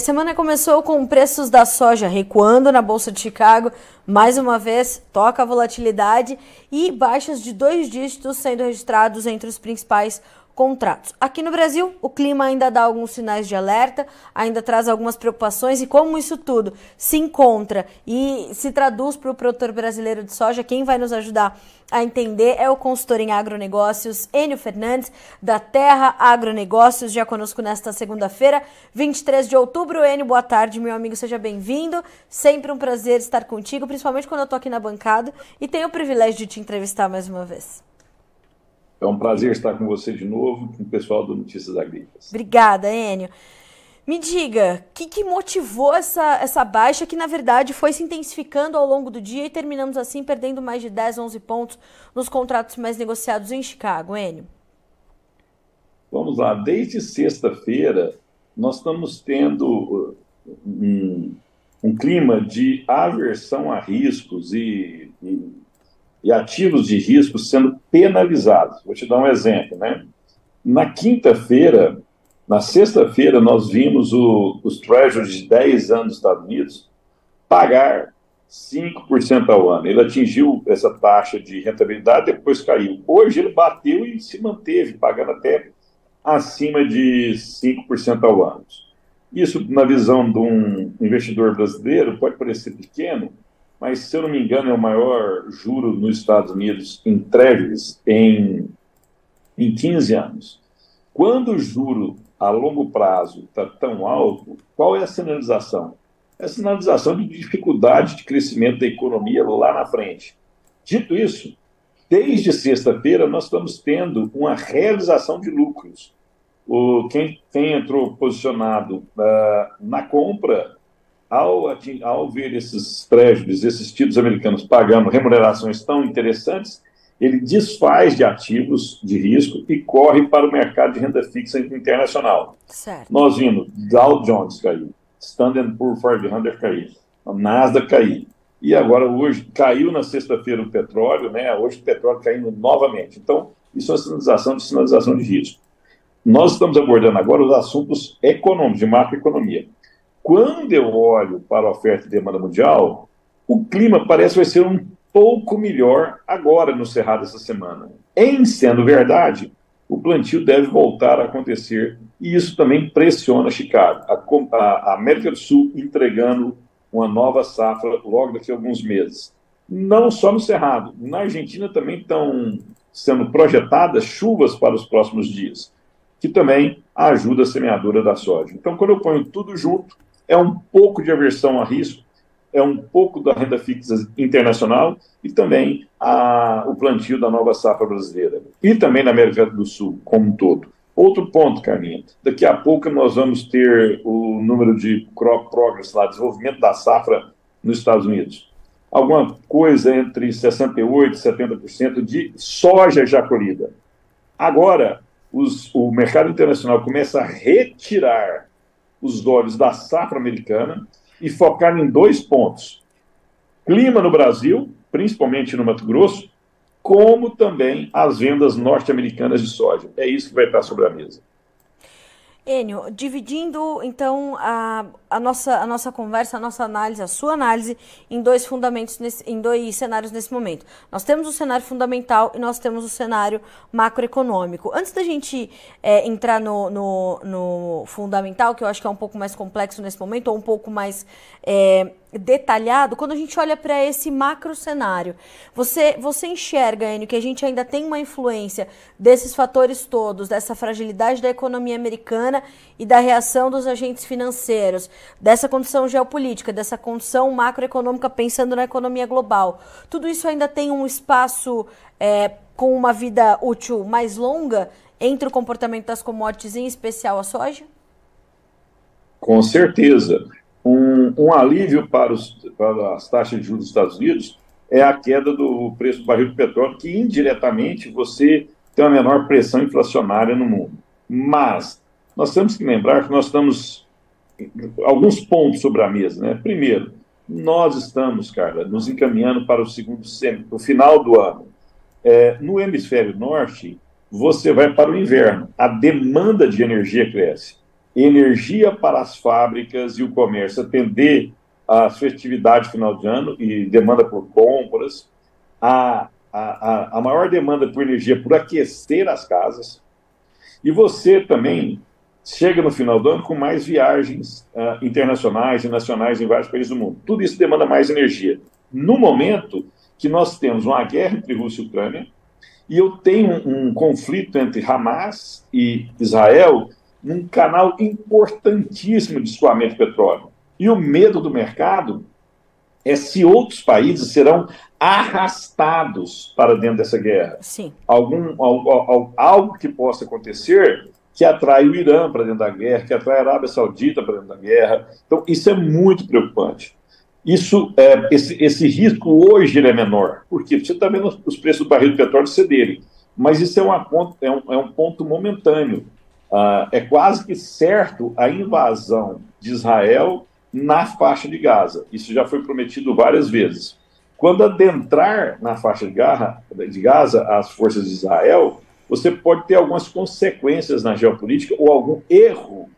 a semana começou com preços da soja recuando na Bolsa de Chicago. Mais uma vez, toca a volatilidade e baixas de 2 dígitos sendo registrados entre os principais contratos. Aqui no Brasil, o clima ainda dá alguns sinais de alerta, ainda traz algumas preocupações, e como isso tudo se encontra e se traduz para o produtor brasileiro de soja, quem vai nos ajudar a entender é o consultor em agronegócios, Enio Fernandes, da Terra Agronegócios, já conosco nesta segunda-feira, 23 de outubro. Enio, boa tarde, meu amigo, seja bem-vindo. Sempre um prazer estar contigo, principalmente quando eu estou aqui na bancada e tenho o privilégio de te entrevistar mais uma vez. É um prazer estar com você de novo, com o pessoal do Notícias Agrícolas. Obrigada, Enio. Me diga, o que motivou essa baixa que, na verdade, foi se intensificando ao longo do dia e terminamos assim perdendo mais de 10, 11 pontos nos contratos mais negociados em Chicago, Enio? Vamos lá, desde sexta-feira nós estamos tendo um clima de aversão a riscos e ativos de risco sendo penalizados. Vou te dar um exemplo, né? Na sexta-feira, nós vimos os Treasuries de 10 anos dos Estados Unidos pagar 5% ao ano. Ele atingiu essa taxa de rentabilidade, depois caiu. Hoje ele bateu e se manteve, pagando até acima de 5% ao ano. Isso, na visão de um investidor brasileiro, pode parecer pequeno, mas, se eu não me engano, é o maior juro nos Estados Unidos em Treasuries em 15 anos. Quando o juro a longo prazo está tão alto, qual é a sinalização? É a sinalização de dificuldade de crescimento da economia lá na frente. Dito isso, desde sexta-feira nós estamos tendo uma realização de lucros. Quem entrou posicionado na compra, ao ver esses treasuries, esses títulos americanos pagando remunerações tão interessantes, ele desfaz de ativos de risco e corre para o mercado de renda fixa internacional. Certo. Nós vimos Dow Jones cair, Standard Poor's 500 cair, a Nasdaq cair. E agora, hoje, caiu na sexta-feira o petróleo, né? Hoje o petróleo caindo novamente. Então, isso é uma sinalização de risco. Nós estamos abordando agora os assuntos econômicos, de macroeconomia. Quando eu olho para a oferta e demanda mundial, o clima parece que vai ser um pouco melhor agora no Cerrado essa semana. Em sendo verdade, o plantio deve voltar a acontecer e isso também pressiona Chicago. A América do Sul entregando uma nova safra logo daqui a alguns meses. Não só no Cerrado, na Argentina também estão sendo projetadas chuvas para os próximos dias, que também ajuda a semeadura da soja. Então, quando eu ponho tudo junto, é um pouco de aversão a risco, é um pouco da renda fixa internacional e também o plantio da nova safra brasileira. E também na América do Sul, como um todo. Outro ponto, Carlinha, daqui a pouco nós vamos ter o número de crop progress, lá, desenvolvimento da safra nos Estados Unidos. Alguma coisa entre 68% e 70% de soja já colhida. Agora, o mercado internacional começa a retirar os olhos da safra americana e focar em 2 pontos. Clima no Brasil, principalmente no Mato Grosso, como também as vendas norte-americanas de soja. É isso que vai estar sobre a mesa. Enio, dividindo então a nossa conversa, a nossa análise, a sua análise em 2 fundamentos, em 2 cenários nesse momento. Nós temos o cenário fundamental e nós temos o cenário macroeconômico. Antes da gente entrar no fundamental, que eu acho que é um pouco mais complexo nesse momento, ou um pouco mais detalhado, quando a gente olha para esse macro cenário, você enxerga, Enio, que a gente ainda tem uma influência desses fatores todos, dessa fragilidade da economia americana e da reação dos agentes financeiros, dessa condição geopolítica, dessa condição macroeconômica pensando na economia global. Tudo isso ainda tem um espaço com uma vida útil mais longa entre o comportamento das commodities, em especial a soja? Com certeza. Um alívio para as taxas de juros dos Estados Unidos é a queda do preço do barril de petróleo, que indiretamente você tem uma menor pressão inflacionária no mundo. Mas nós temos que lembrar que nós estamos alguns pontos sobre a mesa, né? Primeiro, nós estamos, Carla, nos encaminhando para o final do ano. No hemisfério norte, você vai para o inverno. A demanda de energia cresce. energia para as fábricas e o comércio atender às festividades de final de ano e demanda por compras, a maior demanda por energia por aquecer as casas, e você também chega no final do ano com mais viagens internacionais e nacionais em vários países do mundo. Tudo isso demanda mais energia. No momento que nós temos uma guerra entre Rússia e Ucrânia, e eu tenho um conflito entre Hamas e Israel num canal importantíssimo de escoamento de petróleo. E o medo do mercado é se outros países serão arrastados para dentro dessa guerra. Sim. Algo que possa acontecer que atrai o Irã para dentro da guerra, que atrai a Arábia Saudita para dentro da guerra. Então, isso é muito preocupante. Esse risco hoje ele é menor. Por quê? Porque você está vendo os preços do barril de petróleo cederem. Mas isso é um ponto momentâneo. É quase que certo a invasão de Israel na faixa de Gaza. Isso já foi prometido várias vezes. Quando adentrar na faixa de Gaza as forças de Israel, você pode ter algumas consequências na geopolítica ou algum erro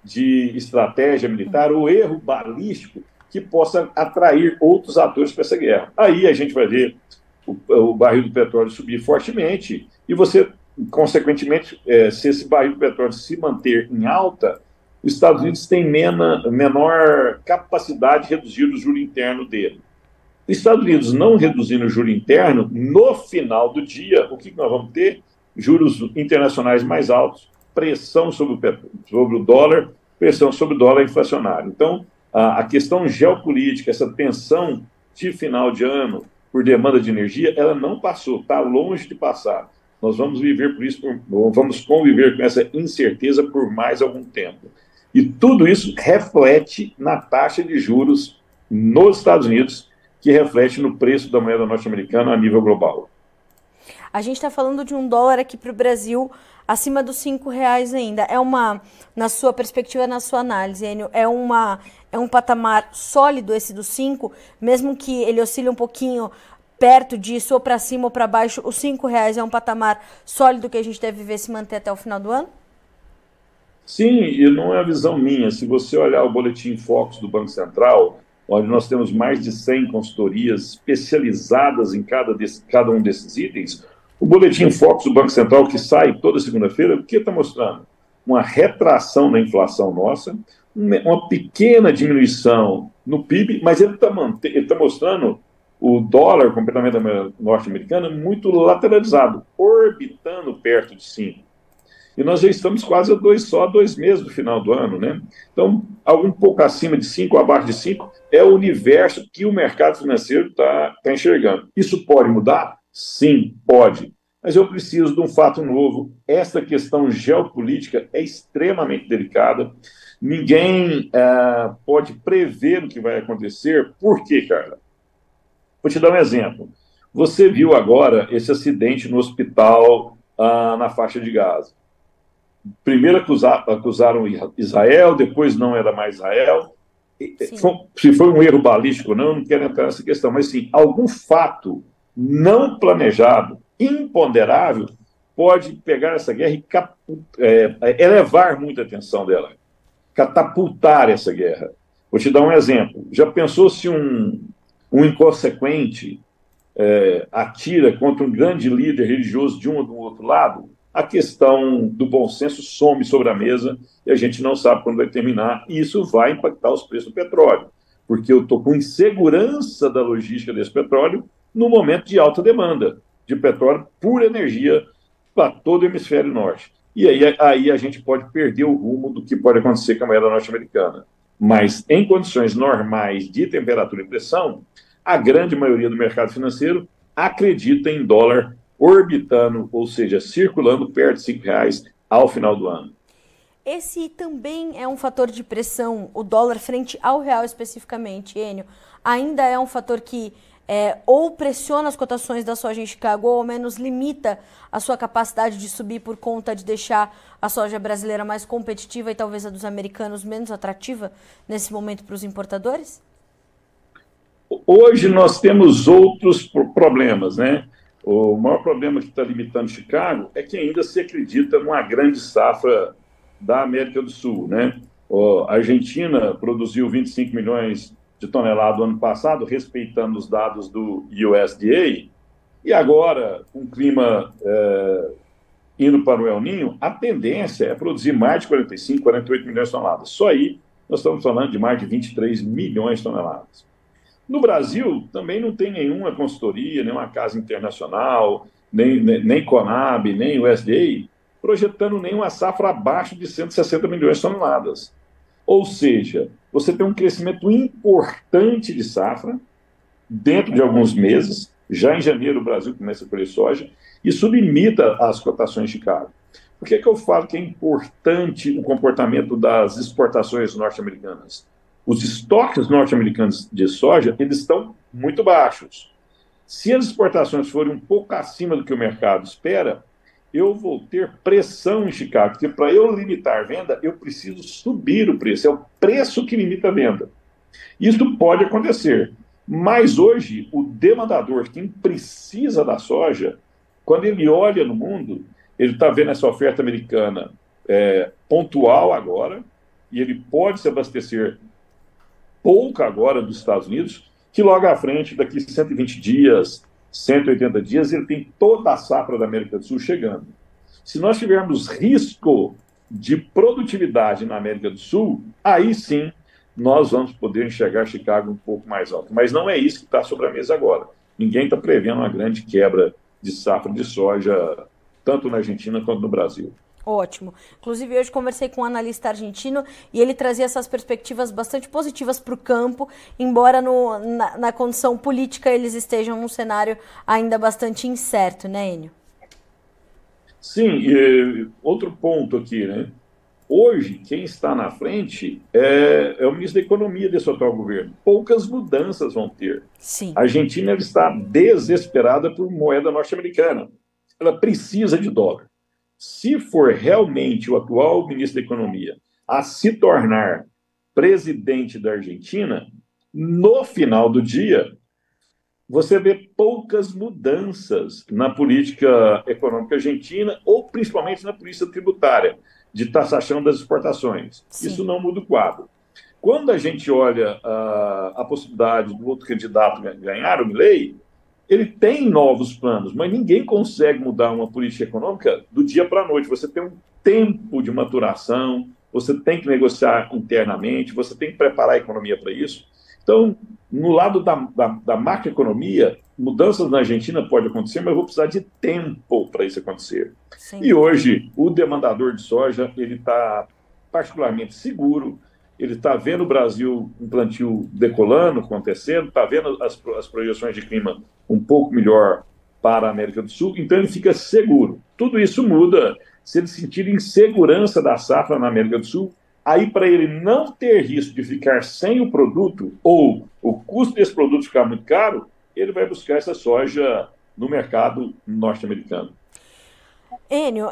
de estratégia militar ou erro balístico que possa atrair outros atores para essa guerra. Aí a gente vai ver o barril do petróleo subir fortemente e você, consequentemente, se esse barril do petróleo se manter em alta, os Estados Unidos têm menor capacidade de reduzir o juro interno dele. Os Estados Unidos não reduzindo o juro interno, no final do dia, o que nós vamos ter? Juros internacionais mais altos, pressão sobre o dólar, pressão sobre o dólar inflacionário. Então, a questão geopolítica, essa tensão de final de ano por demanda de energia, ela não passou, está longe de passar. Nós vamos viver por isso, vamos conviver com essa incerteza por mais algum tempo. E tudo isso reflete na taxa de juros nos Estados Unidos, que reflete no preço da moeda norte-americana a nível global. A gente está falando de um dólar aqui para o Brasil acima dos R$ 5 ainda. Na sua perspectiva, na sua análise, Enio, é um patamar sólido esse dos 5, mesmo que ele oscile um pouquinho perto disso, ou para cima ou para baixo, os R$ 5 é um patamar sólido que a gente deve ver se manter até o final do ano? Sim, e não é a visão minha. Se você olhar o boletim Focus do Banco Central, onde nós temos mais de 100 consultorias especializadas em cada um desses itens, o boletim Focus do Banco Central, que sai toda segunda-feira, o que está mostrando? Uma retração na inflação nossa, uma pequena diminuição no PIB, mas ele está mostrando o dólar, completamente norte-americano, muito lateralizado, orbitando perto de 5. E nós já estamos quase a 2 meses do final do ano, né? Então, um pouco acima de 5, abaixo de 5, é o universo que o mercado financeiro está enxergando. Isso pode mudar? Sim, pode. Mas eu preciso de um fato novo. Essa questão geopolítica é extremamente delicada. Ninguém pode prever o que vai acontecer. Por quê, Carla? Vou te dar um exemplo. Você viu agora esse acidente no hospital na faixa de Gaza. Primeiro acusaram Israel, depois não era mais Israel. Se foi um erro balístico ou não quero entrar nessa questão, mas sim, algum fato não planejado, imponderável, pode pegar essa guerra e elevar muito a atenção dela, catapultar essa guerra. Vou te dar um exemplo. Já pensou se um inconsequente atira contra um grande líder religioso de um ou do outro lado? A questão do bom senso some sobre a mesa e a gente não sabe quando vai terminar. E isso vai impactar os preços do petróleo, porque eu estou com insegurança da logística desse petróleo no momento de alta demanda de petróleo por energia para todo o hemisfério norte. E aí a gente pode perder o rumo do que pode acontecer com a moeda norte-americana. Mas em condições normais de temperatura e pressão, a grande maioria do mercado financeiro acredita em dólar orbitando, ou seja, circulando perto de R$ 5 ao final do ano. Esse também é um fator de pressão, o dólar frente ao real especificamente, Enio. Ainda é um fator que ou pressiona as cotações da soja em Chicago, ou ao menos limita a sua capacidade de subir por conta de deixar a soja brasileira mais competitiva e talvez a dos americanos menos atrativa nesse momento para os importadores? Hoje nós temos outros problemas, né? O maior problema que está limitando Chicago é que ainda se acredita numa grande safra da América do Sul, né? A Argentina produziu 25 milhões de toneladas no ano passado, respeitando os dados do USDA, e agora, com o clima indo para o El Niño, a tendência é produzir mais de 45, 48 milhões de toneladas. Só aí nós estamos falando de mais de 23 milhões de toneladas. No Brasil, também não tem nenhuma consultoria, nenhuma casa internacional, nem Conab, nem USDA, projetando nenhuma safra abaixo de 160 milhões de toneladas. Ou seja, você tem um crescimento importante de safra dentro de alguns meses. Já em janeiro o Brasil começa a colher soja. Isso limita as cotações de Chicago. Por que eu falo que é importante o comportamento das exportações norte-americanas? Os estoques norte-americanos de soja, eles estão muito baixos. Se as exportações forem um pouco acima do que o mercado espera, eu vou ter pressão em Chicago, porque para eu limitar a venda, eu preciso subir o preço. É o preço que limita a venda. Isso pode acontecer. Mas hoje, o demandador, quem precisa da soja, quando ele olha no mundo, ele está vendo essa oferta americana pontual agora, e ele pode se abastecer pouco agora dos Estados Unidos, que logo à frente, daqui 120 dias, 180 dias, ele tem toda a safra da América do Sul chegando. Se nós tivermos risco de produtividade na América do Sul, aí sim nós vamos poder enxergar Chicago um pouco mais alto. Mas não é isso que está sobre a mesa agora. Ninguém está prevendo uma grande quebra de safra de soja, tanto na Argentina quanto no Brasil. Ótimo. Inclusive, hoje conversei com um analista argentino e ele trazia essas perspectivas bastante positivas para o campo, embora na condição política eles estejam num cenário ainda bastante incerto, né, Enio? Sim, e outro ponto aqui, né? Hoje, quem está na frente é o ministro da Economia desse atual governo. Poucas mudanças vão ter. Sim. A Argentina está desesperada por moeda norte-americana. Ela precisa de dólar. Se for realmente o atual ministro da Economia a se tornar presidente da Argentina, no final do dia, você vê poucas mudanças na política econômica argentina ou principalmente na política tributária, de taxação das exportações. Sim. Isso não muda o quadro. Quando a gente olha a possibilidade do outro candidato ganhar, o Milei, ele tem novos planos, mas ninguém consegue mudar uma política econômica do dia para a noite. Você tem um tempo de maturação, você tem que negociar internamente, você tem que preparar a economia para isso. Então, no lado da macroeconomia, mudanças na Argentina podem acontecer, mas eu vou precisar de tempo para isso acontecer. Sim. E hoje, o demandador de soja ele está particularmente seguro, ele está vendo o Brasil um plantio decolando, acontecendo, está vendo as projeções de clima um pouco melhor para a América do Sul, então ele fica seguro. Tudo isso muda se ele sentir insegurança da safra na América do Sul. Aí, para ele não ter risco de ficar sem o produto ou o custo desse produto ficar muito caro, ele vai buscar essa soja no mercado norte-americano. Enio,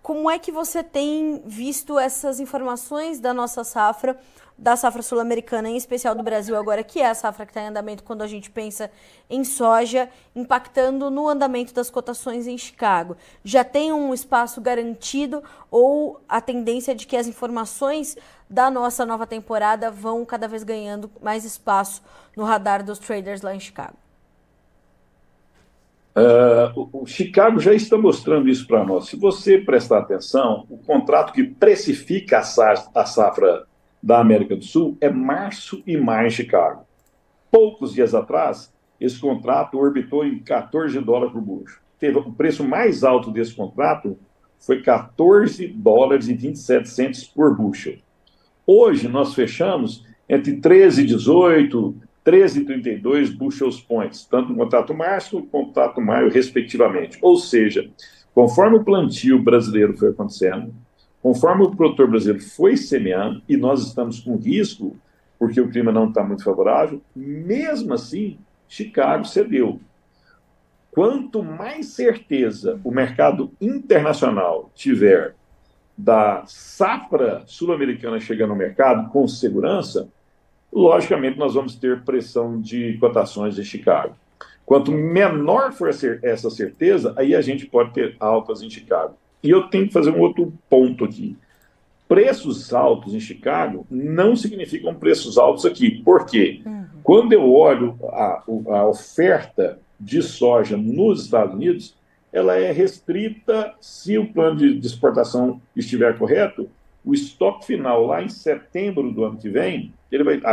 como é que você tem visto essas informações da nossa safra, da safra sul-americana, em especial do Brasil agora, que é a safra que está em andamento quando a gente pensa em soja, impactando no andamento das cotações em Chicago? Já tem um espaço garantido ou a tendência de que as informações da nossa nova temporada vão cada vez ganhando mais espaço no radar dos traders lá em Chicago? O Chicago já está mostrando isso para nós. Se você prestar atenção, o contrato que precifica a safra da América do Sul é março e maio em Chicago. Poucos dias atrás, esse contrato orbitou em $14 por bushel. O preço mais alto desse contrato foi $14,27 por bushel. Hoje, nós fechamos entre 13,18 13,32 bushels points, tanto no contrato março quanto no contrato maio, respectivamente. Ou seja, conforme o plantio brasileiro foi acontecendo, conforme o produtor brasileiro foi semeando, e nós estamos com risco, porque o clima não está muito favorável, mesmo assim, Chicago cedeu. Quanto mais certeza o mercado internacional tiver da safra sul-americana chegando ao mercado com segurança, logicamente, nós vamos ter pressão de cotações de Chicago. Quanto menor for essa certeza, aí a gente pode ter altas em Chicago. E eu tenho que fazer um outro ponto aqui. Preços altos em Chicago não significam preços altos aqui. Por quê? Quando eu olho a oferta de soja nos Estados Unidos, ela é restrita se o plano de exportação estiver correto. O estoque final lá em setembro do ano que vem,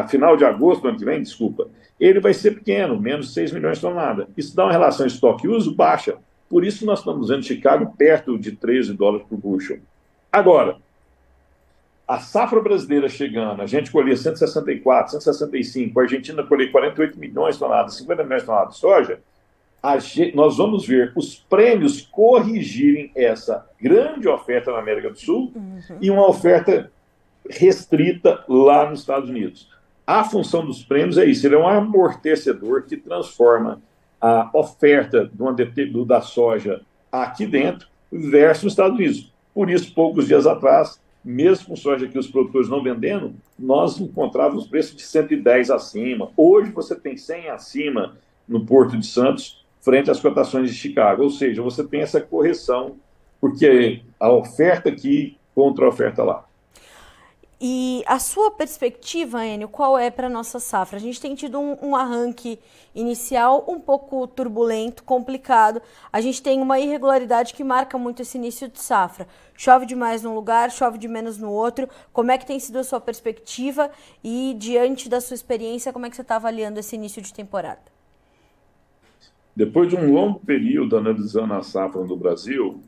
final de agosto do ano que vem, desculpa, ele vai ser pequeno, menos de 6 milhões de toneladas. Isso dá uma relação estoque-uso baixa. Por isso nós estamos vendo Chicago perto de $13 por bushel. Agora, a safra brasileira chegando, a gente colher 164, 165, a Argentina colher 48 milhões de toneladas, 50 milhões de toneladas de soja, nós vamos ver os prêmios corrigirem essa grande oferta na América do Sul e uma oferta restrita lá nos Estados Unidos. A função dos prêmios é isso, ele é um amortecedor que transforma a oferta da soja aqui dentro versus nos Estados Unidos. Por isso, poucos dias atrás, mesmo com soja que os produtores não vendendo, nós encontrávamos preço de 110 acima. Hoje você tem 100 acima no Porto de Santos, frente às cotações de Chicago. Ou seja, você tem essa correção, porque a oferta aqui contra a oferta lá. E a sua perspectiva, Enio, qual é para a nossa safra? A gente tem tido um arranque inicial um pouco turbulento, complicado. A gente tem uma irregularidade que marca muito esse início de safra. Chove demais num lugar, chove de menos no outro. Como é que tem sido a sua perspectiva e, diante da sua experiência, como é que você está avaliando esse início de temporada? Depois de um longo período analisando a safra no Brasil,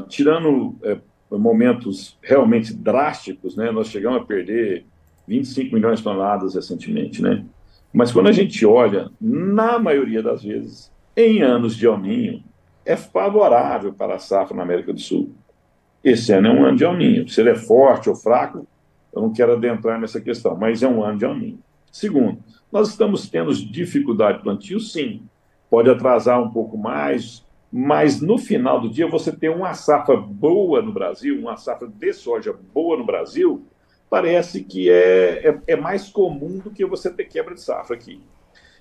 tirando momentos realmente drásticos, né? Nós chegamos a perder 25 milhões de toneladas recentemente, né? Mas quando a gente olha, na maioria das vezes, em anos de El Niño, é favorável para a safra na América do Sul. Esse ano é um ano de El Niño. Se ele é forte ou fraco, eu não quero adentrar nessa questão, mas é um ano de El Niño. Segundo, nós estamos tendo dificuldade de plantio, sim. Pode atrasar um pouco mais, mas no final do dia você ter uma safra boa no Brasil, uma safra de soja boa no Brasil, parece que é mais comum do que você ter quebra de safra aqui.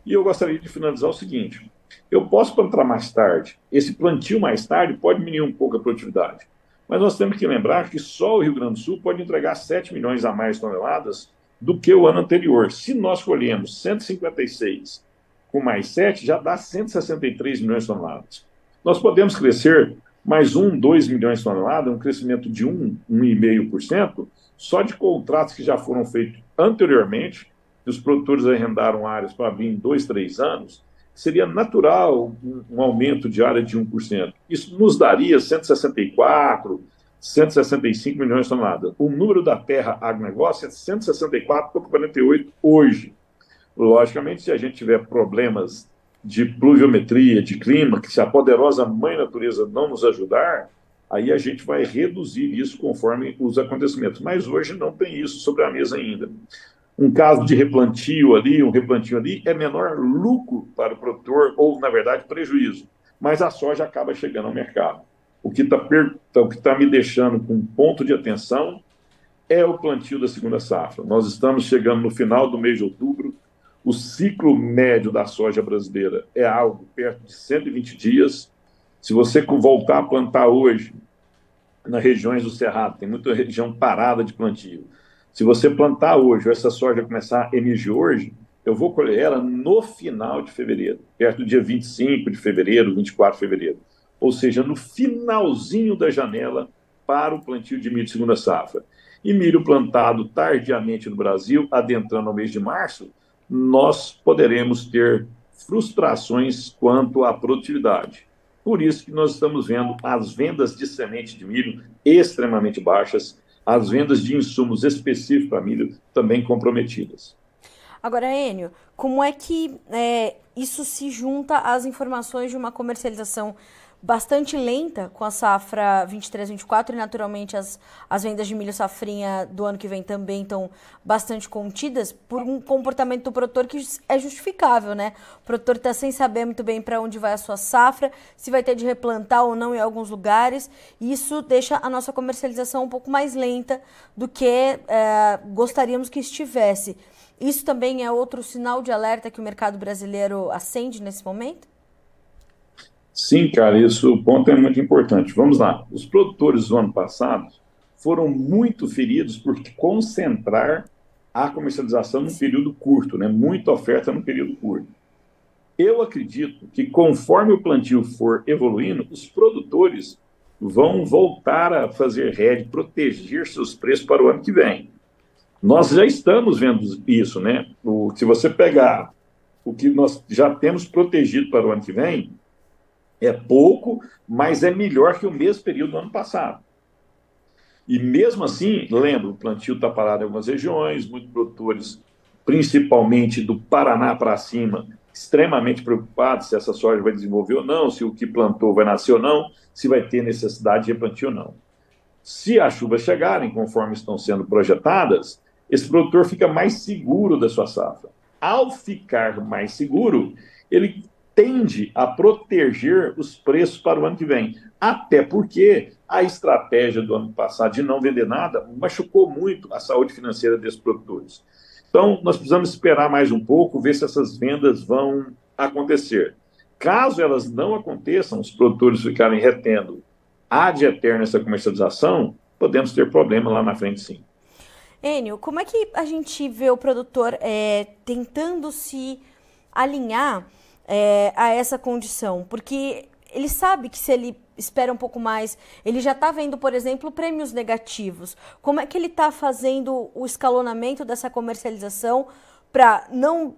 E eu gostaria de finalizar o seguinte, eu posso plantar mais tarde, esse plantio mais tarde pode diminuir um pouco a produtividade, mas nós temos que lembrar que só o Rio Grande do Sul pode entregar 7 milhões a mais de toneladas do que o ano anterior. Se nós colhemos 156 com mais 7, já dá 163 milhões de toneladas. Nós podemos crescer mais 2 milhões de toneladas, um crescimento de 1,5%, só de contratos que já foram feitos anteriormente, que os produtores arrendaram áreas para abrir em 2, 3 anos, seria natural um aumento de área de 1%. Isso nos daria 164, 165 milhões de toneladas. O número da terra agronegócio é 164,48 hoje. Logicamente, se a gente tiver problemas de pluviometria, de clima, que se a poderosa mãe natureza não nos ajudar, aí a gente vai reduzir isso conforme os acontecimentos. Mas hoje não tem isso sobre a mesa ainda. Um caso de replantio ali, um replantio ali, é menor lucro para o produtor, ou, na verdade, prejuízo. Mas a soja acaba chegando ao mercado. O que está me deixando com ponto de atenção é o plantio da segunda safra. Nós estamos chegando no final do mês de outubro. O ciclo médio da soja brasileira é algo perto de 120 dias. Se você voltar a plantar hoje, nas regiões do Cerrado, tem muita região parada de plantio. Se você plantar hoje, ou essa soja começar a emergir hoje, eu vou colher ela no final de fevereiro, perto do dia 25 de fevereiro, 24 de fevereiro. Ou seja, no finalzinho da janela para o plantio de milho de segunda safra. E milho plantado tardiamente no Brasil, adentrando ao mês de março, nós poderemos ter frustrações quanto à produtividade. Por isso que nós estamos vendo as vendas de semente de milho extremamente baixas, as vendas de insumos específicos para milho também comprometidas. Agora, Enio, como é que isso se junta às informações de uma comercialização bastante lenta com a safra 23-24 e, naturalmente, as vendas de milho safrinha do ano que vem também estão bastante contidas por um comportamento do produtor que é justificável, né? O produtor está sem saber muito bem para onde vai a sua safra, se vai ter de replantar ou não em alguns lugares, e isso deixa a nossa comercialização um pouco mais lenta do que gostaríamos que estivesse. Isso também é outro sinal de alerta que o mercado brasileiro acende nesse momento? Sim, cara, o ponto é muito importante. Vamos lá. Os produtores do ano passado foram muito feridos por concentrar a comercialização num período curto, né? Muita oferta num período curto. Eu acredito que conforme o plantio for evoluindo, os produtores vão voltar a fazer hedge, proteger seus preços para o ano que vem. Nós já estamos vendo isso, né? Se você pegar o que nós já temos protegido para o ano que vem, é pouco, mas é melhor que o mesmo período do ano passado. E mesmo assim, lembro, o plantio está parado em algumas regiões, muitos produtores, principalmente do Paraná para cima, extremamente preocupados se essa soja vai desenvolver ou não, se o que plantou vai nascer ou não, se vai ter necessidade de replantio ou não. Se as chuvas chegarem, conforme estão sendo projetadas, esse produtor fica mais seguro da sua safra. Ao ficar mais seguro, ele tende a proteger os preços para o ano que vem. Até porque a estratégia do ano passado de não vender nada machucou muito a saúde financeira desses produtores. Então, nós precisamos esperar mais um pouco, ver se essas vendas vão acontecer. Caso elas não aconteçam, os produtores ficarem retendo ad eterno essa comercialização, podemos ter problema lá na frente, sim. Enio, como é que a gente vê o produtor tentando se alinhar a essa condição? Porque ele sabe que se ele espera um pouco mais, ele já está vendo, por exemplo, prêmios negativos. Como é que ele está fazendo o escalonamento dessa comercialização para não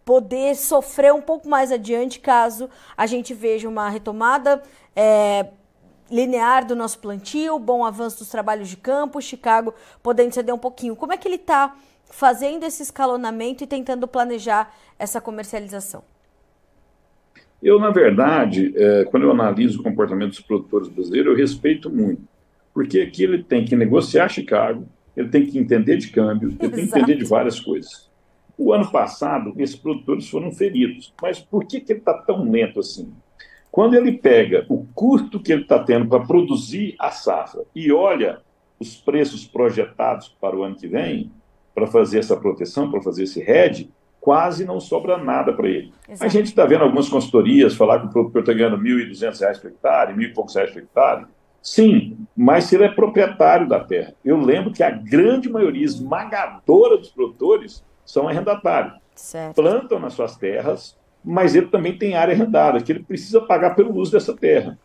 poder sofrer um pouco mais adiante caso a gente veja uma retomada linear do nosso plantio, bom avanço dos trabalhos de campo, Chicago podendo ceder um pouquinho. Como é que ele está fazendo esse escalonamento e tentando planejar essa comercialização? Eu, na verdade, quando eu analiso o comportamento dos produtores brasileiros, eu respeito muito, porque aqui ele tem que negociar Chicago, ele tem que entender de câmbio, ele tem que entender de várias coisas. O ano passado, esses produtores foram feridos, mas por que ele está tão lento assim? Quando ele pega o custo que ele está tendo para produzir a safra e olha os preços projetados para o ano que vem, para fazer essa proteção, para fazer esse hedge, quase não sobra nada para ele. Exato. A gente está vendo algumas consultorias falar que o produtor está ganhando R$ 1.200 por hectare, R$ 1.000 e poucos por hectare. Sim, mas se ele é proprietário da terra. Eu lembro que a grande maioria esmagadora dos produtores são arrendatários. Certo. Plantam nas suas terras, mas ele também tem área arrendada, que ele precisa pagar pelo uso dessa terra.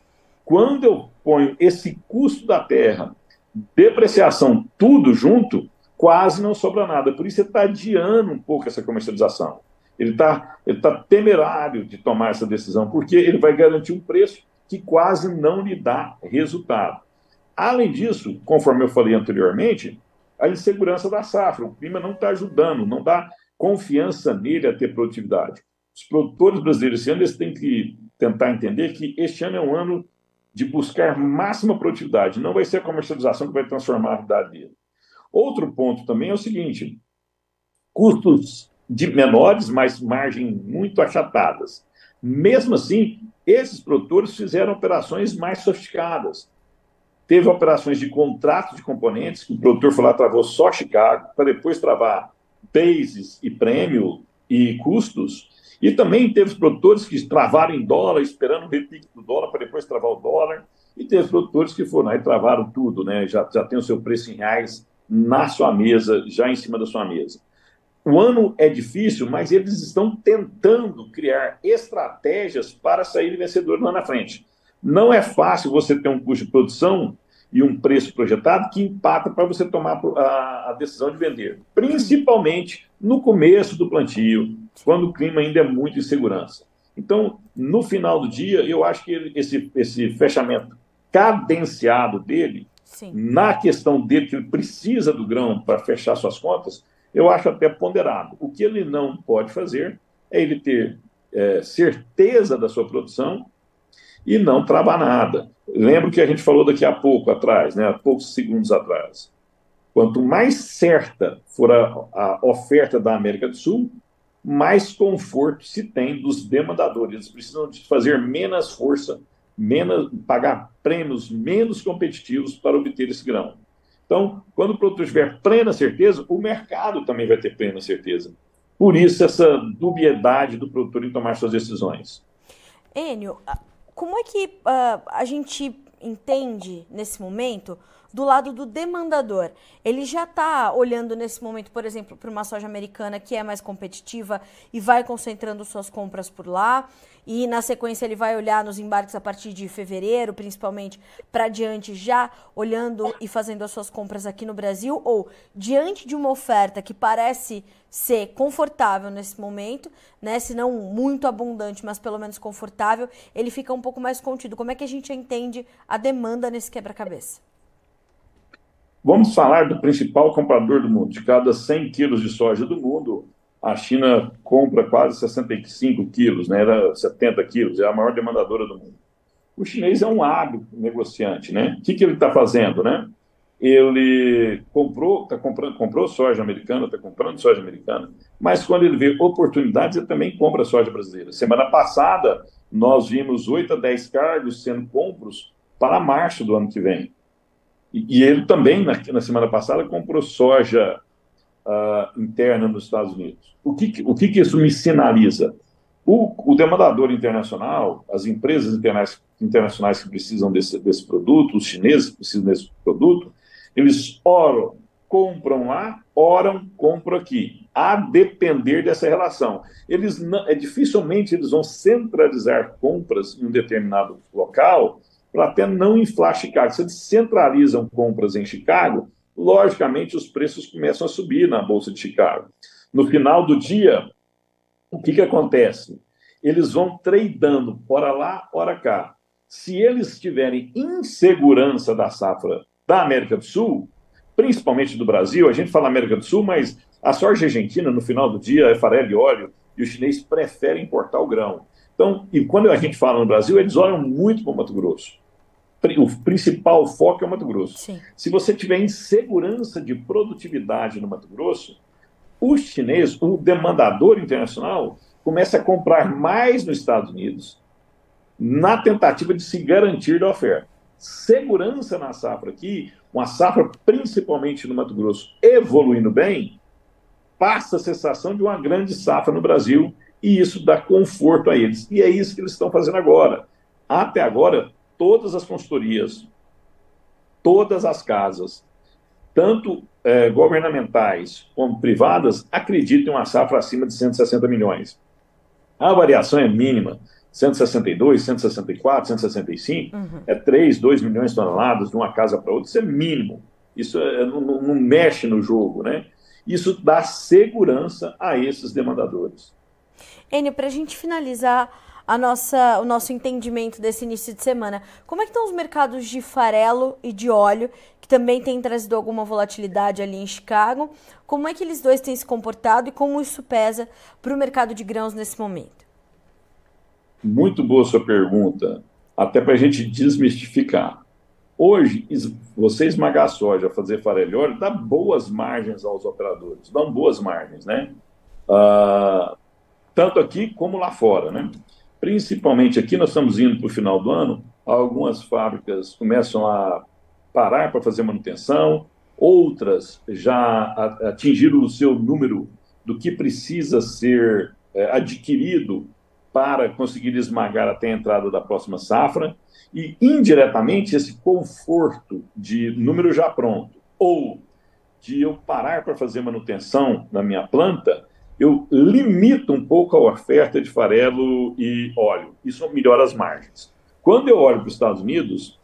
Quando eu ponho esse custo da terra, depreciação, tudo junto, quase não sobra nada. Por isso ele está adiando um pouco essa comercialização. Ele tá temerário de tomar essa decisão, porque ele vai garantir um preço que quase não lhe dá resultado. Além disso, conforme eu falei anteriormente, a insegurança da safra. O clima não está ajudando, não dá confiança nele a ter produtividade. Os produtores brasileiros esse ano eles têm que tentar entender que este ano é um ano de buscar máxima produtividade. Não vai ser a comercialização que vai transformar a vida dele. Outro ponto também é o seguinte: custos menores, mas margens muito achatadas. Mesmo assim, esses produtores fizeram operações mais sofisticadas. Teve operações de contrato de componentes, que o produtor foi lá, travou só Chicago, para depois travar bases e prêmio e custos. E também teve produtores que travaram em dólar, esperando o repique do dólar para depois travar o dólar. E teve produtores que foram lá e travaram tudo, né? Já tem o seu preço em reais na sua mesa, já em cima da sua mesa. O ano é difícil, mas eles estão tentando criar estratégias para sair vencedor lá na frente. Não é fácil você ter um custo de produção e um preço projetado que empata para você tomar a decisão de vender. Principalmente no começo do plantio, quando o clima ainda é muito insegurança. Então, no final do dia, eu acho que esse fechamento cadenciado dele, sim, na questão dele, que ele precisa do grão para fechar suas contas, eu acho até ponderado. O que ele não pode fazer é ele ter certeza da sua produção e não travar nada. Lembro que a gente falou daqui a pouco atrás, né, há poucos segundos atrás. Quanto mais certa for a oferta da América do Sul, mais conforto se tem dos demandadores. Eles precisam de fazer menos força, pagar prêmios menos competitivos para obter esse grão. Então, quando o produtor tiver plena certeza, o mercado também vai ter plena certeza. Por isso, essa dubiedade do produtor em tomar suas decisões. Enio, como é que a gente entende, nesse momento, do lado do demandador, ele já está olhando nesse momento, por exemplo, para uma soja americana que é mais competitiva e vai concentrando suas compras por lá, e na sequência ele vai olhar nos embarques a partir de fevereiro, principalmente, para diante, já olhando e fazendo as suas compras aqui no Brasil, ou diante de uma oferta que parece ser confortável nesse momento, né, se não muito abundante, mas pelo menos confortável, ele fica um pouco mais contido. Como é que a gente entende a demanda nesse quebra-cabeça? Vamos falar do principal comprador do mundo. De cada 100 quilos de soja do mundo, a China compra quase 65 quilos, né? Era 70 quilos, é a maior demandadora do mundo. O chinês é um hábil negociante, né? O que ele está fazendo, né? Ele comprou soja americana, está comprando soja americana, mas quando ele vê oportunidades, ele também compra soja brasileira. Semana passada, nós vimos 8 a 10 cargos sendo compros para março do ano que vem. E ele também, na semana passada, comprou soja interna nos Estados Unidos. O que isso me sinaliza? O demandador internacional, as empresas internacionais que precisam desse produto, os chineses que precisam desse produto, eles oram, compram lá, oram, compram aqui, a depender dessa relação. Dificilmente eles vão centralizar compras em um determinado local para até não inflar Chicago. Se eles centralizam compras em Chicago, logicamente os preços começam a subir na Bolsa de Chicago. No final do dia, o que acontece? Eles vão tradando, ora lá, ora cá. Se eles tiverem insegurança da safra da América do Sul, principalmente do Brasil, a gente fala América do Sul, mas a soja argentina, no final do dia, é farelo e óleo, e os chineses preferem importar o grão. Então, e quando a gente fala no Brasil, eles olham muito para o Mato Grosso. O principal foco é o Mato Grosso. Sim. Se você tiver insegurança de produtividade no Mato Grosso, o chinês, o demandador internacional, começa a comprar mais nos Estados Unidos na tentativa de se garantir da oferta. Segurança na safra aqui, uma safra principalmente no Mato Grosso evoluindo bem, passa a sensação de uma grande safra no Brasil e isso dá conforto a eles. E é isso que eles estão fazendo agora. Até agora, todas as consultorias, todas as casas, tanto governamentais como privadas, acreditam em uma safra acima de 160 milhões. A variação é mínima, 162, 164, 165, é 3, 2 milhões de toneladas de uma casa para outra, isso é mínimo. Isso não mexe no jogo, né? Isso dá segurança a esses demandadores. Enio, para a gente finalizar o nosso entendimento desse início de semana, como é que estão os mercados de farelo e de óleo, que também têm trazido alguma volatilidade ali em Chicago? Como é que eles dois têm se comportado e como isso pesa para o mercado de grãos nesse momento? Muito boa sua pergunta, até para a gente desmistificar. Hoje, você esmagar a soja, fazer farelo e óleo, dá boas margens aos operadores, dão boas margens, né? Tanto aqui como lá fora, né? Principalmente aqui, nós estamos indo para o final do ano, algumas fábricas começam a parar para fazer manutenção, outras já atingiram o seu número do que precisa ser adquirido para conseguir esmagar até a entrada da próxima safra, e indiretamente esse conforto de número já pronto, ou de eu parar para fazer manutenção na minha planta, eu limito um pouco a oferta de farelo e óleo. Isso melhora as margens. Quando eu olho para os Estados Unidos,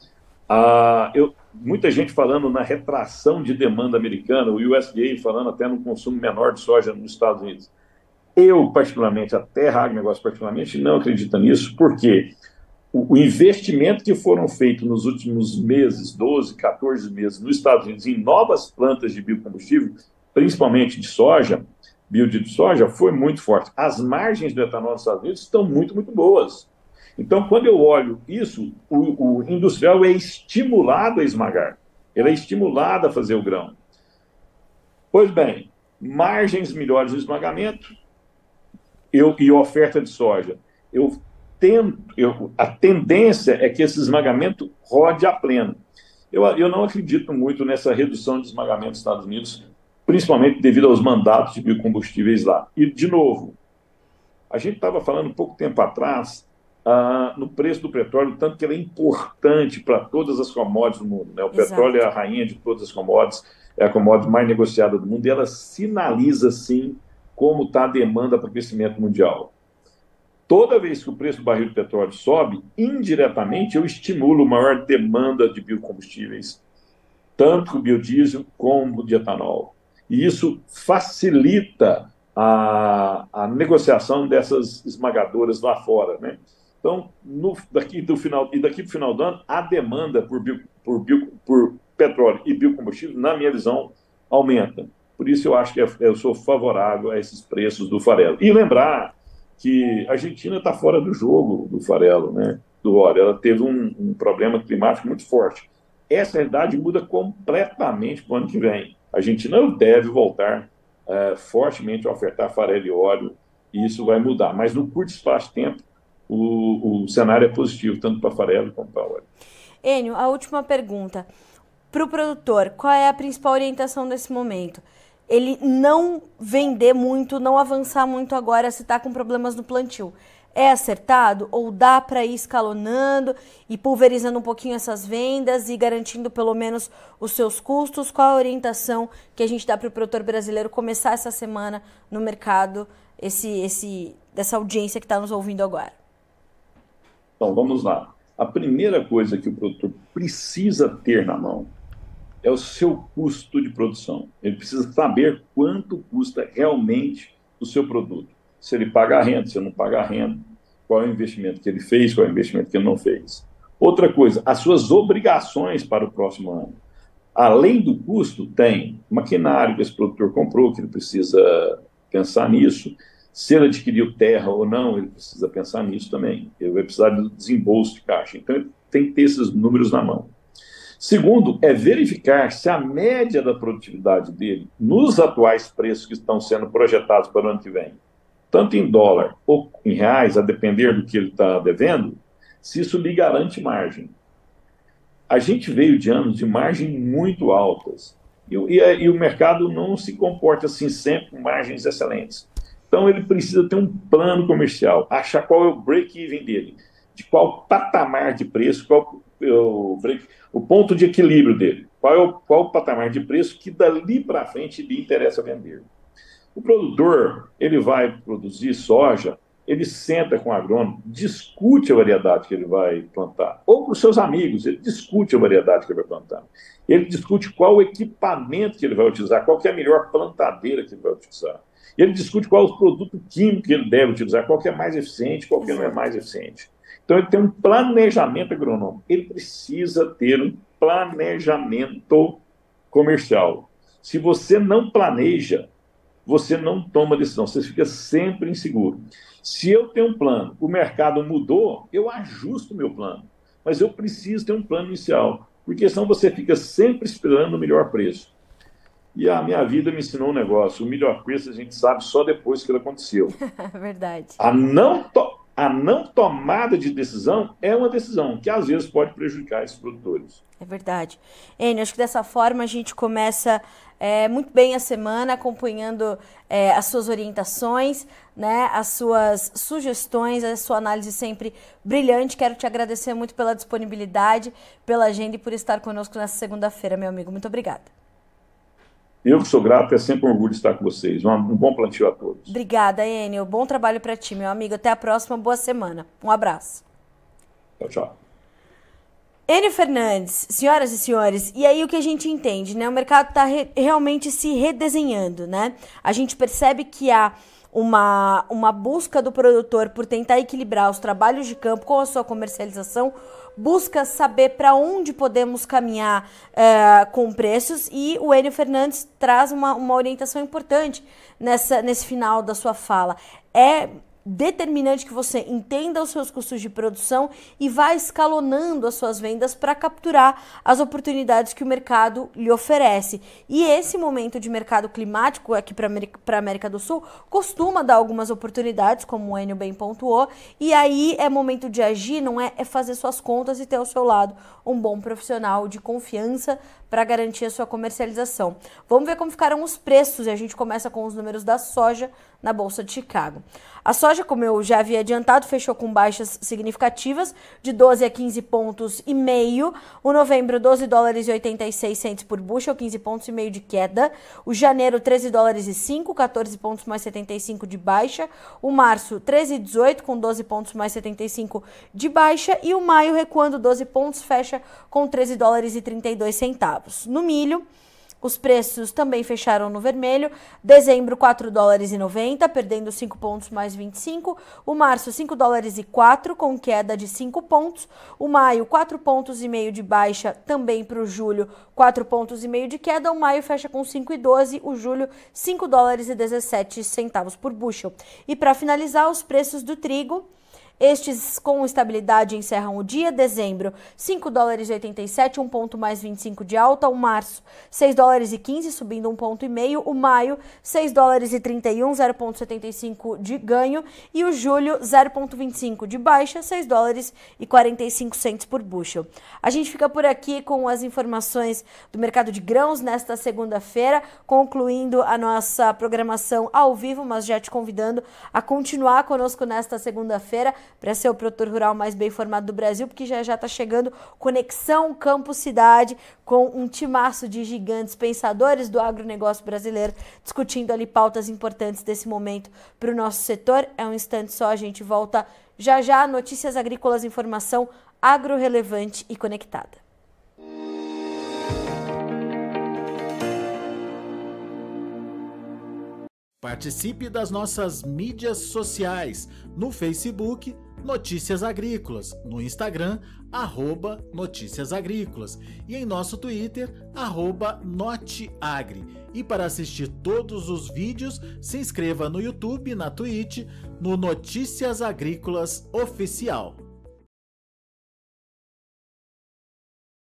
muita gente falando na retração de demanda americana, o USDA falando até no consumo menor de soja nos Estados Unidos. Eu, particularmente, a Terra Agronegócio particularmente, não acredito nisso, porque o investimento que foram feitos nos últimos meses, 12, 14 meses, nos Estados Unidos, em novas plantas de biocombustível, principalmente de soja, biodiesel de soja, foi muito forte. As margens do etanol nos Estados Unidos estão muito, muito boas. Então, quando eu olho isso, o industrial é estimulado a esmagar. Ele é estimulado a fazer o grão. Pois bem, margens melhores no esmagamento e oferta de soja. A tendência é que esse esmagamento rode a pleno. Eu não acredito muito nessa redução de esmagamento nos Estados Unidos, principalmente devido aos mandatos de biocombustíveis lá. E, de novo, a gente estava falando um pouco tempo atrás no preço do petróleo, tanto que ele é importante para todas as commodities do mundo, né? O petróleo é a rainha de todas as commodities, é a commodity mais negociada do mundo, e ela sinaliza, sim, como está a demanda para o crescimento mundial. Toda vez que o preço do barril de petróleo sobe, indiretamente eu estimulo maior demanda de biocombustíveis, tanto o biodiesel como o de etanol. E isso facilita a negociação dessas esmagadoras lá fora, né? Então, daqui para o final do ano, a demanda por petróleo e biocombustível, na minha visão, aumenta. Por isso eu acho que eu sou favorável a esses preços do farelo. E lembrar que a Argentina está fora do jogo do farelo, né? Do óleo. Ela teve um problema climático muito forte. Essa realidade muda completamente para o ano que vem. A Argentina deve voltar fortemente a ofertar farelo e óleo, e isso vai mudar. Mas no curto espaço de tempo, o cenário é positivo, tanto para farelo como para óleo. Enio, a última pergunta. Para o produtor, qual é a principal orientação nesse momento? Ele não vender muito, não avançar muito agora se está com problemas no plantio. É acertado ou dá para ir escalonando e pulverizando um pouquinho essas vendas e garantindo pelo menos os seus custos? Qual a orientação que a gente dá para o produtor brasileiro começar essa semana no mercado, dessa audiência que está nos ouvindo agora? Então, vamos lá. A primeira coisa que o produtor precisa ter na mão é o seu custo de produção. Ele precisa saber quanto custa realmente o seu produto. Se ele paga a renda, se ele não paga a renda, qual é o investimento que ele fez, qual é o investimento que ele não fez. Outra coisa, as suas obrigações para o próximo ano. Além do custo, tem maquinário que esse produtor comprou, que ele precisa pensar nisso. Se ele adquiriu terra ou não, ele precisa pensar nisso também. Ele vai precisar de desembolso de caixa. Então, ele tem que ter esses números na mão. Segundo, é verificar se a média da produtividade dele, nos atuais preços que estão sendo projetados para o ano que vem, tanto em dólar ou em reais, a depender do que ele está devendo, se isso lhe garante margem. A gente veio de anos de margem muito altas e o mercado não se comporta assim sempre com margens excelentes. Então ele precisa ter um plano comercial, achar qual é o break-even dele, de qual patamar de preço, qual o ponto de equilíbrio dele, qual o patamar de preço que dali para frente lhe interessa vender. O produtor, ele vai produzir soja, ele senta com o agrônomo, discute a variedade que ele vai plantar, ou com os seus amigos, ele discute a variedade que ele vai plantar. Ele discute qual o equipamento que ele vai utilizar, qual que é a melhor plantadeira que ele vai utilizar. Ele discute qual o produto químico que ele deve utilizar, qual que é mais eficiente, qual que não é mais eficiente. Então, ele tem um planejamento agronômico. Ele precisa ter um planejamento comercial. Se você não planeja, você não toma decisão, você fica sempre inseguro. Se eu tenho um plano, o mercado mudou, eu ajusto o meu plano. Mas eu preciso ter um plano inicial, porque senão você fica sempre esperando o melhor preço. E a minha vida me ensinou um negócio, o melhor preço a gente sabe só depois que ele aconteceu. Verdade. A não tomada de decisão é uma decisão que às vezes pode prejudicar esses produtores. É verdade. Enio, acho que dessa forma a gente começa muito bem a semana acompanhando as suas orientações, né, as suas sugestões, a sua análise sempre brilhante. Quero te agradecer muito pela disponibilidade, pela agenda e por estar conosco nessa segunda-feira, meu amigo. Muito obrigada. Eu que sou grato, é sempre um orgulho estar com vocês. Um bom plantio a todos. Obrigada, Enio. Bom trabalho para ti, meu amigo. Até a próxima. Boa semana. Um abraço. Tchau, tchau. Enio Fernandes, senhoras e senhores, e aí o que a gente entende, né? O mercado está realmente se redesenhando, né? A gente percebe que há uma busca do produtor por tentar equilibrar os trabalhos de campo com a sua comercialização, busca saber para onde podemos caminhar com preços, e o Enio Fernandes traz uma orientação importante nesse final da sua fala. É determinante que você entenda os seus custos de produção e vá escalonando as suas vendas para capturar as oportunidades que o mercado lhe oferece. E esse momento de mercado climático aqui para a América do Sul costuma dar algumas oportunidades, como o Enio bem pontuou, e aí é momento de agir, não é fazer suas contas e ter ao seu lado um bom profissional de confiança para garantir a sua comercialização. Vamos ver como ficaram os preços, e a gente começa com os números da soja na Bolsa de Chicago. A soja soja, como eu já havia adiantado, fechou com baixas significativas, de 12 a 15 pontos e meio. O novembro, 12 dólares e 86 centos por bushel, 15 pontos e meio de queda. O janeiro, 13 dólares e 5, 14 pontos mais 75 de baixa. O março, 13 e 18, com 12 pontos mais 75 de baixa. E o maio, recuando 12 pontos, fecha com 13 dólares e 32 centavos. No milho, os preços também fecharam no vermelho. Dezembro, 4 dólares e 90, perdendo 5 pontos mais 25. O março, 5 dólares e 4, com queda de 5 pontos. O maio, 4 pontos e meio de baixa, também para o julho, 4 pontos e meio de queda. O maio fecha com 5 e 12, o julho, 5 dólares e 17 centavos por bushel. E para finalizar, os preços do trigo. Estes com estabilidade encerram o dia. Dezembro, 5 dólares e 87, 1 ponto mais 25 de alta. O março, 6 dólares e 15, subindo 1 ponto e meio. O maio, 6 dólares e 31, 0,75 de ganho. E o julho, 0,25 de baixa, 6 dólares e 45 centos por bushel. A gente fica por aqui com as informações do mercado de grãos nesta segunda-feira, concluindo a nossa programação ao vivo, mas já te convidando a continuar conosco nesta segunda-feira, para ser o produtor rural mais bem informado do Brasil, porque já está chegando Conexão Campo Cidade, com um timaço de gigantes pensadores do agronegócio brasileiro, discutindo ali pautas importantes desse momento para o nosso setor. É um instante só, a gente volta já já. Notícias agrícolas, informação agro-relevante e conectada. Participe das nossas mídias sociais, no Facebook, Notícias Agrícolas, no Instagram, @Notícias Agrícolas e em nosso Twitter, @NoteAgri. E para assistir todos os vídeos, se inscreva no YouTube, na Twitch, no Notícias Agrícolas Oficial.